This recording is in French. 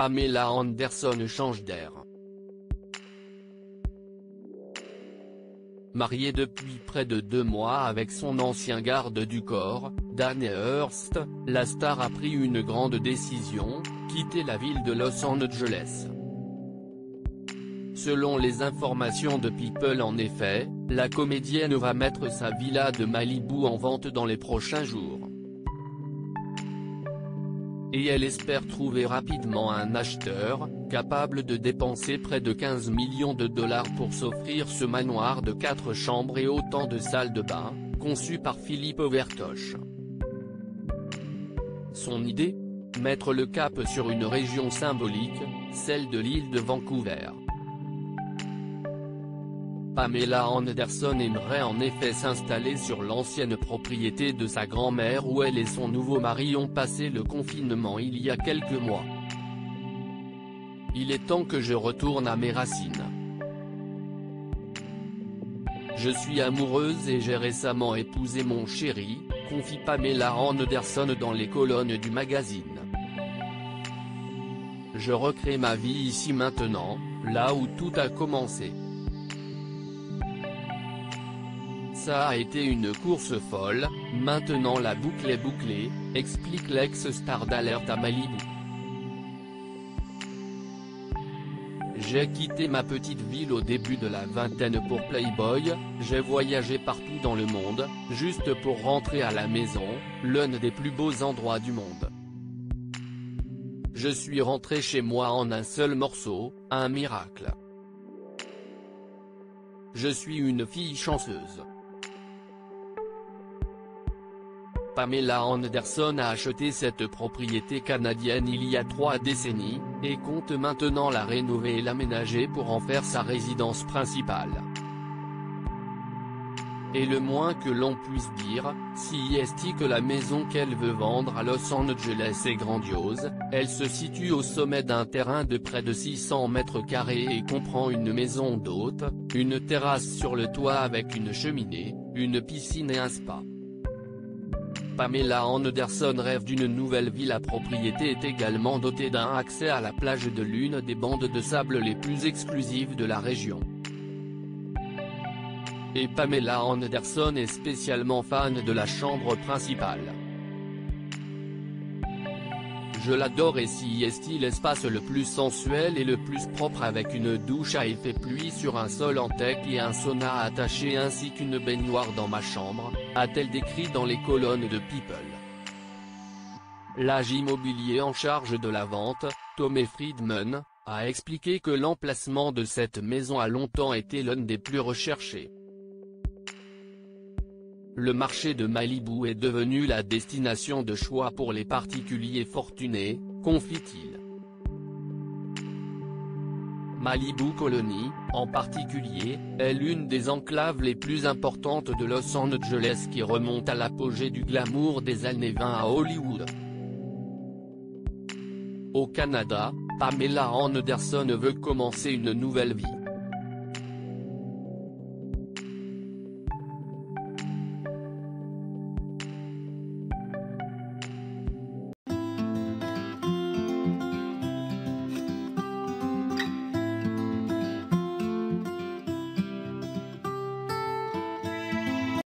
Pamela Anderson change d'air. Mariée depuis près de 2 mois avec son ancien garde du corps, Danny Hurst, la star a pris une grande décision, quitter la ville de Los Angeles. Selon les informations de People en effet, la comédienne va mettre sa villa de Malibu en vente dans les prochains jours. Et elle espère trouver rapidement un acheteur, capable de dépenser près de 15 millions de dollars pour s'offrir ce manoir de 4 chambres et autant de salles de bain, conçu par Philippe Overtosh. Son idée ? Mettre le cap sur une région symbolique, celle de l'île de Vancouver. Pamela Anderson aimerait en effet s'installer sur l'ancienne propriété de sa grand-mère où elle et son nouveau mari ont passé le confinement il y a quelques mois. Il est temps que je retourne à mes racines. Je suis amoureuse et j'ai récemment épousé mon chéri, confie Pamela Anderson dans les colonnes du magazine. Je recrée ma vie ici maintenant, là où tout a commencé. Ça a été une course folle, maintenant la boucle est bouclée, explique l'ex-star d'Alerte à Malibu. J'ai quitté ma petite ville au début de la vingtaine pour Playboy, j'ai voyagé partout dans le monde, juste pour rentrer à la maison, l'un des plus beaux endroits du monde. Je suis rentré chez moi en un seul morceau, un miracle. Je suis une fille chanceuse. Pamela Anderson a acheté cette propriété canadienne il y a 3 décennies, et compte maintenant la rénover et l'aménager pour en faire sa résidence principale. Et le moins que l'on puisse dire, si est que la maison qu'elle veut vendre à Los Angeles est grandiose, elle se situe au sommet d'un terrain de près de 600 mètres carrés et comprend une maison d'hôte, une terrasse sur le toit avec une cheminée, une piscine et un spa. Pamela Anderson rêve d'une nouvelle ville. La propriété est également dotée d'un accès à la plage de l'une des bandes de sable les plus exclusives de la région. Et Pamela Anderson est spécialement fan de la chambre principale. Je l'adore et si est l'espace le plus sensuel et le plus propre avec une douche à effet pluie sur un sol en teck et un sauna attaché ainsi qu'une baignoire dans ma chambre, a-t-elle décrit dans les colonnes de People. L'agent immobilier en charge de la vente, Tommy Friedman, a expliqué que l'emplacement de cette maison a longtemps été l'un des plus recherchés. Le marché de Malibu est devenu la destination de choix pour les particuliers fortunés, confie-t-il. Malibu Colony, en particulier, est l'une des enclaves les plus importantes de Los Angeles qui remonte à l'apogée du glamour des années 20 à Hollywood. Au Canada, Pamela Anderson veut commencer une nouvelle vie.